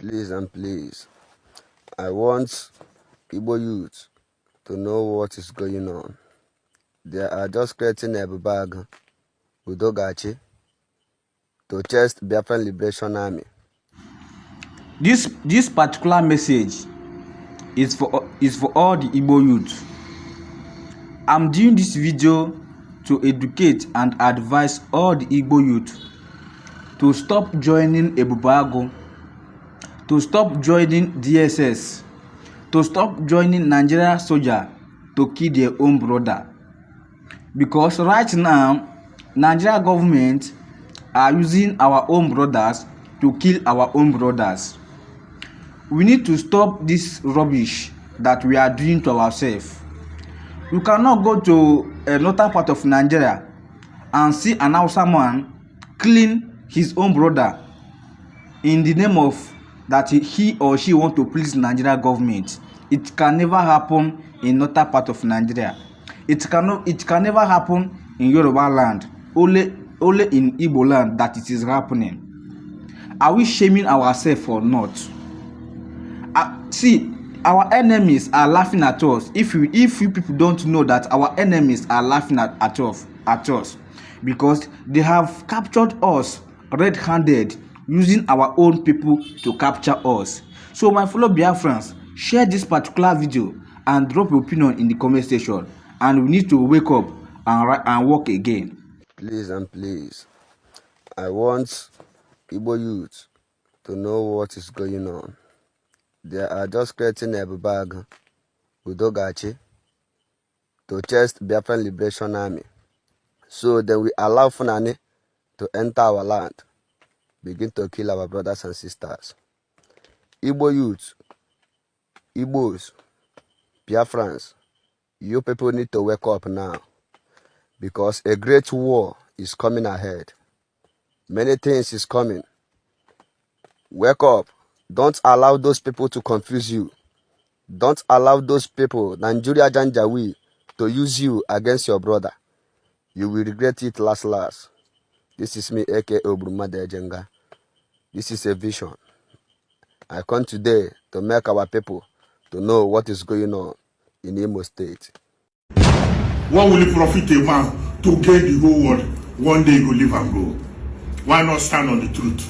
Please and please, I want Igbo youth to know what is going on. They are just creating a bag Udogachi to chase Biafra Liberation Army. This particular message is for all the Igbo youth. I'm doing this video to educate and advise all the Igbo youth to stop joining Ebubago, to stop joining DSS, to stop joining Nigeria soldier to kill their own brother. Because right now, Nigeria government are using our own brothers to kill our own brothers. We need to stop this rubbish that we are doing to ourselves. You cannot go to another part of Nigeria and see an Hausa man killing his own brother in the name of that he or she want to please Nigeria government. It can never happen in another part of Nigeria. It can never happen in Yoruba land. Only in Igbo land that it is happening. Are we shaming ourselves or not? See, our enemies are laughing at us. If you people don't know that our enemies are laughing at us because they have captured us red-handed using our own people to capture us. So my fellow Biafrans, share this particular video and drop your opinion in the comment section, and we need to wake up and work again. Please and please, I want Igbo youth to know what is going on. They are just creating a bag Udogachi to chase Biafra Liberation Army. So then we allow Funani to enter our land, begin to kill our brothers and sisters. Igbo youth, Igbos, Biafrans, you people need to wake up now, because a great war is coming ahead. Many things is coming. Wake up. Don't allow those people to confuse you. Don't allow those people, Nigeria Janjawi, to use you against your brother. You will regret it last. This is me, aka Obrumade Ejenga. This is a vision. I come today to make our people to know what is going on in Imo State. What will it profit a man to gain the whole world? One day he will live and go. Why not stand on the truth?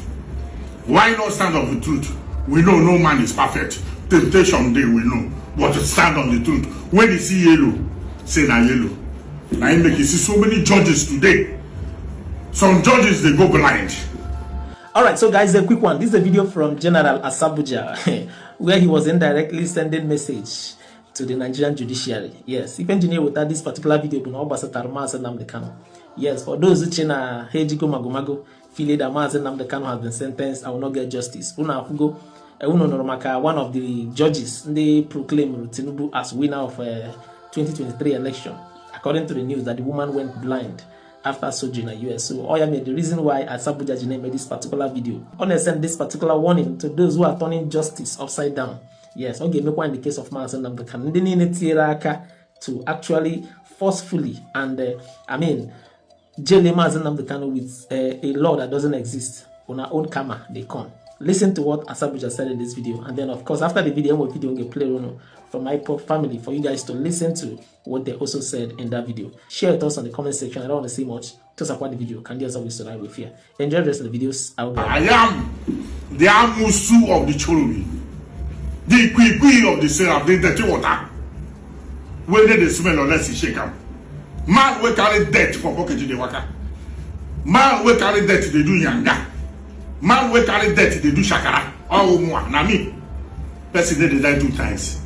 Why not stand on the truth? We know no man is perfect. Temptation day we know. But to stand on the truth. When you see yellow, say na yellow. Now you make you see so many judges today. Some judges they go blind. Alright, so guys, a quick one. This is a video from General Asabuja where he was indirectly sending message to the Nigerian judiciary. Yes, if engineer without this particular video, yes, for those who chena Hejiko Magomago feel that Mazen Namdekano has been sentenced, I will not get justice. Una Fugo, one of the judges, they proclaim Tinubu as winner of 2023 election, according to the news that the woman went blind after surgery in the US. So I made the reason why Asabuja Jine made this particular video. I want to send this particular warning to those who are turning justice upside down. Yes, okay, make one in the case of Mazen Namdekano to actually forcefully and jail Mazen Namdekano with a law that doesn't exist on our own camera. They come. Listen to what Asabuja said in this video, and then of course after the video, I'm going to play from my family for you guys to listen to what they also said in that video. Share with us on the comment section. I don't want to say much. Just support the video. Can as always survive with fear. Enjoy the rest of the videos. I am the Amusu of the Chorobi, the Kwikwi of the Seraph, the dirty water. When they smell unless you shake them. Man will carry death for pocket in the water. Man will carry death, they do yanga. Man will carry death, they do shakara. Oh, na me. Person they die 2 times.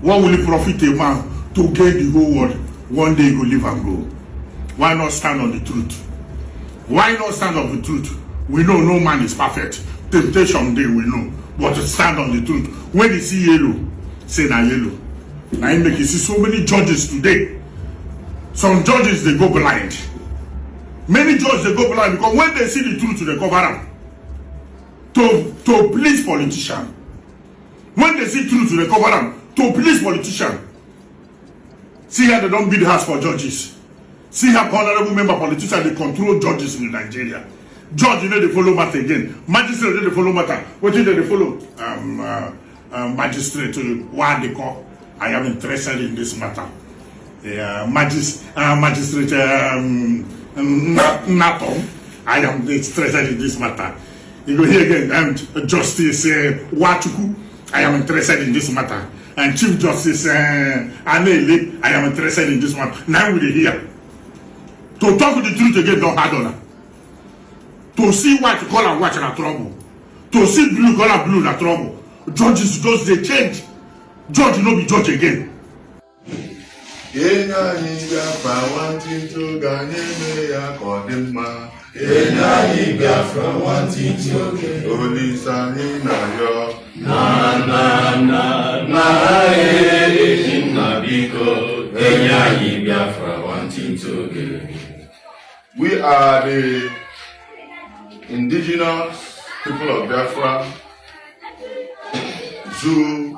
What will it profit a man to gain the whole world? One day he will live and go. Why not stand on the truth? Why not stand on the truth? We know no man is perfect. Temptation day we know. But to stand on the truth. When you see yellow, say na yellow. Now you make you see so many judges today. Some judges they go blind. Many judges they go blind because when they see the truth they cover up. To please politicians. When they see truth they cover up. To please politicians. See how they don't build house for judges. See how honorable member politicians they control judges in Nigeria. Judge, they follow matter again. Magistrate, they follow matter. What did they follow? Magistrate, what they call? I am interested in this matter. Magistrate, NATO, I am interested in this matter. You go here again, and Justice Wachuku, I am interested in this matter. And Chief Justice Anele, I am interested in this matter. Now we hear. To talk the truth again, don't hard on her. To see white color white na trouble. To see blue color blue na trouble. Judges just they change. Judge no be judge again. Kenya Biafra wanting to Ganyeme ya Kodima. Kenya Biafra wanting to Olisani na yo. Na biko. Kenya Biafra wanting to. We are the indigenous people of Biafra, Zoo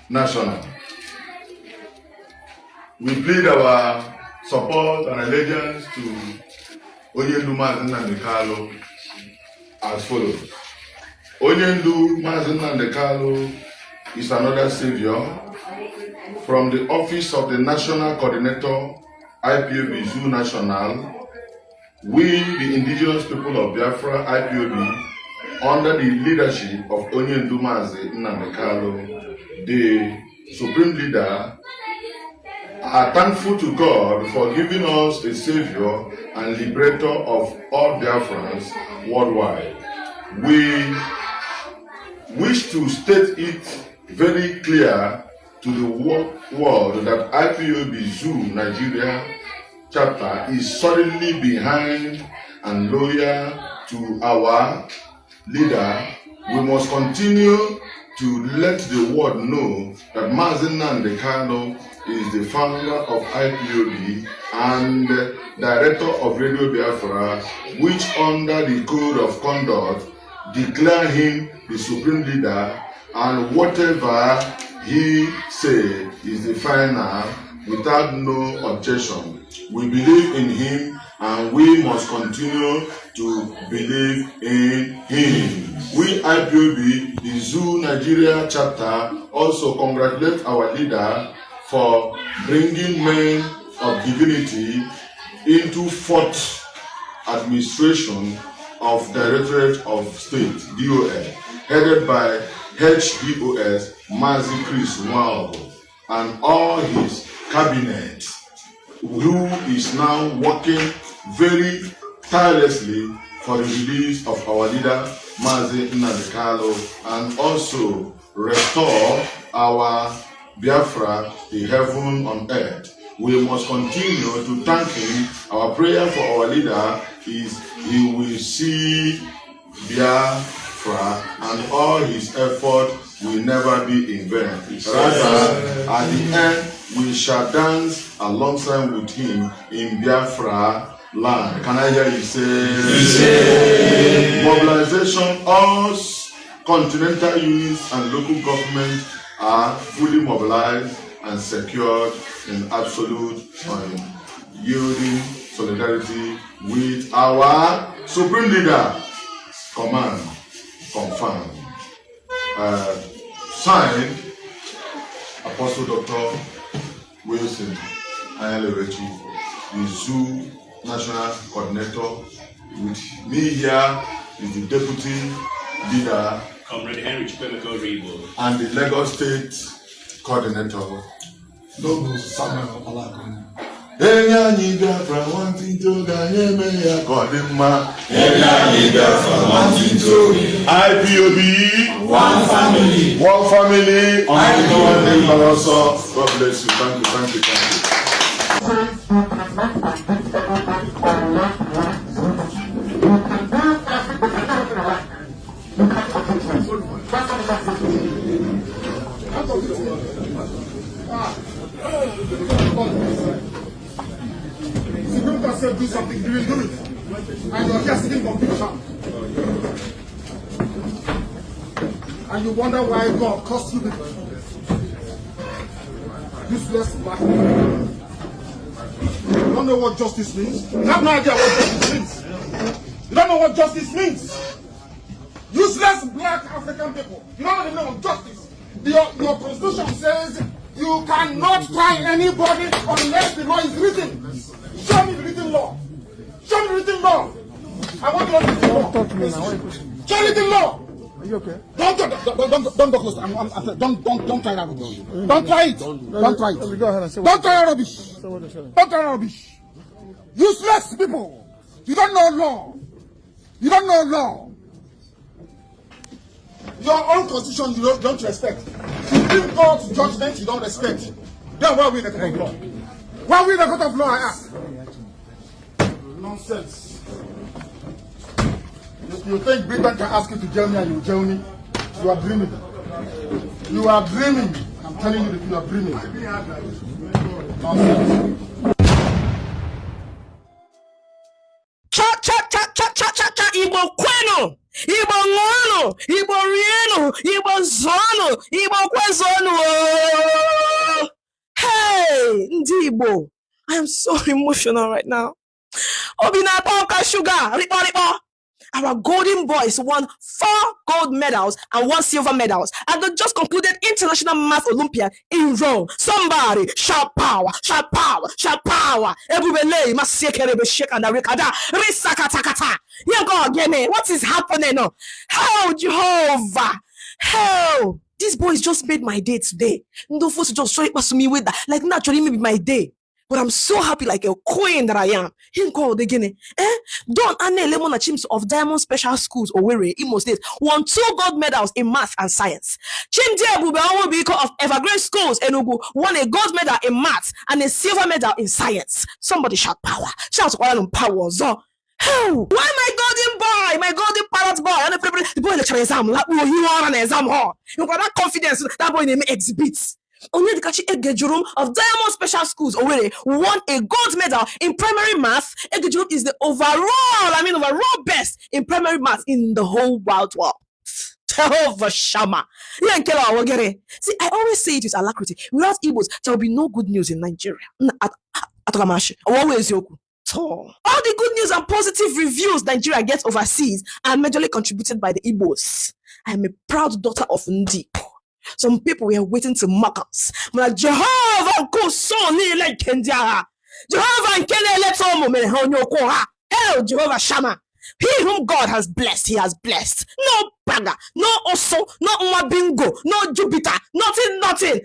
National. We plead our support and allegiance to Onyendu Mazi Nnamdi Kanu as follows. Onyendu Mazi Nnamdi Kanu is another savior from the office of the National Coordinator, IPOB Zoo National. We, the indigenous people of Biafra, IPOB, under the leadership of Onyendu Mazi Nnamdi Kanu, the supreme leader, are thankful to God for giving us a savior and liberator of all Biafrans worldwide. We wish to state it very clear to the world that IPOB Zoo Nigeria chapter is solidly behind and loyal to our leader. We must continue to let the world know that Mazi Nnamdi Kanu is the founder of IPOB and director of Radio Biafra, which under the code of conduct declare him the supreme leader, and whatever he say is the final without no objection. We believe in him and we must continue to believe in him. We IPOB, the Zoo Nigeria chapter, also congratulate our leader for bringing men of divinity into fourth administration of Directorate of State, DOL, headed by HDOS Mazi Chris Nwaugo and all his cabinet, who is now working very tirelessly for the release of our leader Mazi Nnamdi Kanu and also restore our Biafra, the heaven on earth. We must continue to thank him. Our prayer for our leader is he will see Biafra and all his effort will never be in vain. Rather, at the end, we shall dance alongside with him in Biafra land. Can I hear you say? Mobilization, all continental units and local governments are fully mobilized and secured in absolute unyielding solidarity with our supreme leader. Command, confirmed. Signed, Apostle Dr. Wilson Ayalerechi, the Zoo National Coordinator. With me here is the Deputy Leader, Comrade Henry Chikwemeko, and the Lagos State Coordinator, Noble Samuel Olagun. Kenya Biafra wanting to Ganyeme ya Kodima. Kenya Biafra wanting to IPOB, one family. one family. IPOB. God bless you. Thank you. Thank you. Thank you. Do something, you will do it. And you're here sitting confusion. And you wonder why God caused you this useless black man. You don't know what justice means. You have no idea what justice means. You don't know what justice means. Useless black African people. You don't know the meaning of justice. Your constitution says you cannot try anybody unless the law is written. Show me the written law. Show me the written law. I want to know the written law. Talk to me now. Show me the written law. Are you okay? Don't go close. Don't try that rubbish. Don't try it. Don't try it. Go ahead and say don't try rubbish. Don't try rubbish. Useless people. You don't know law. You don't know law. Your own constitution you don't respect. Supreme Court judgment you don't respect. Then why are we in the court of law? Why are we in the court of law, I ask? Nonsense. You think Britain can ask you to jail me and you jail me? You are dreaming. You are dreaming. I'm telling you that you are dreaming. Nonsense. Cha Igbo kwenu, Igbo ṅụọnụ, Igbo rienụ, Igbo zụọnụ, Igbo kwezonụ. Hey, ndị Igbo, I am so emotional right now. Obi na-atọ ọka sugar, rikpo. Our golden boys won 4 gold medals and 1 silver medals at the just concluded International Math Olympiad in Rome. Somebody shout power, shout power, shout power. Everybody must shake and rikada, risakatakata. Yeah, God, give me. What is happening? How, Jehovah? How? These boys just made my day today. No force just show it to me with that. Like naturally maybe my day. But I'm so happy like a queen that I am. Him called again. Don Anne Lemon Chims of Diamond Special Schools Owerri, Imo State, won 2 gold medals in math and science. Chimdi Abube Biko of Evergreen Schools Enugu won a gold medal in math and a silver medal in science. Somebody shout power. Shout power. So, why my golden boy, my golden parrot boy? The boy in the exam, like you are an exam hall. You got that confidence that boy in the exhibits. Onyedikachi Egejurum of Diamond Special Schools Owerri won a gold medal in primary math. Egejurum is the overall best in primary math in the whole wide world. Jehovah Shama. See, I always say it with alacrity. Without Igbos, there will be no good news in Nigeria. All the good news and positive reviews Nigeria gets overseas are majorly contributed by the Igbos. I am a proud daughter of Ndi. Some people were waiting to mock us. But Jehovah go so like Kendia. Jehovah and Kenya let hell, Jehovah Shama. He whom God has blessed, he has blessed. No bagger, no oso, no mwabingo, no Jupiter, nothing,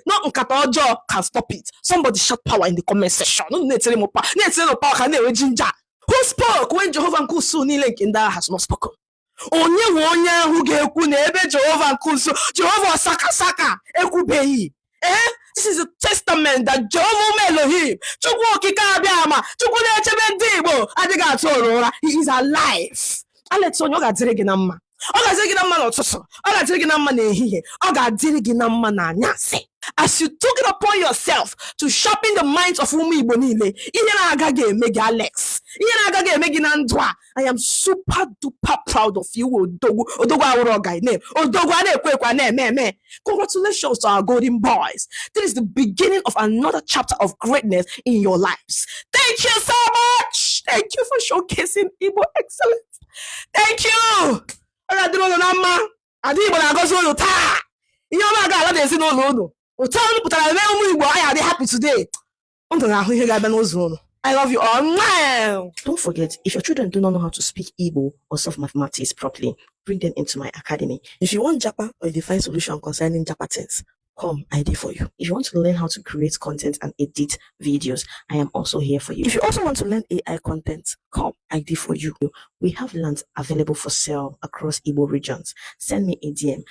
no nkataojo can stop it. Somebody shout power in the comment section. Who spoke when Jehovah Nkusu has not spoken? Onye who ga-ekwu na ebe Jehovah nkuso Jehovah saka ekwubeghị. This is a testament that Jehovah Elohim Chukwu okike abịama Chukwu na-echebe ndị Igbo adịghị atụ ụra. He is alive. Alex onye ọ ga-adịrị gị na mma. Ọ ga-adịrị gị na mma n'ụtụtụ. Ọ ga-adịrị gị na mma n'ehihie. Ọ ga-adịrị gị na mma n'anyasị. As you took it upon yourself to sharpen the minds of ụmụ Igbo niile, ihe na-agaghị eme gị Alex. Ihe na-agaghị eme gị na ndụ a. I am super duper proud of you, Odogwu. Odogwu awụrụ ọga name. Odogwu a na-ekwe ekwe na-eme. Congratulations to our golden boys. This is the beginning of another chapter of greatness in your lives. Thank you so much. Thank you for showcasing Igbo excellence. Thank you. Adi Igbo na-agọzi unu taa. Ihe ọma ga-ala na ezinụlọ unu. Ụtọ unu pụtara eme ụmụ Igbo anyị adị happy today. Unu ga-ahụ ihe ga-abịa n'ụzọ unu. I love you all. Don't forget, if your children do not know how to speak Igbo or solve mathematics properly, bring them into my academy. If you want Japa or you find solution concerning Japa things, come, I did for you. If you want to learn how to create content and edit videos, I am also here for you. If you also want to learn AI content, come, I did for you. We have lands available for sale across Igbo regions. Send me a DM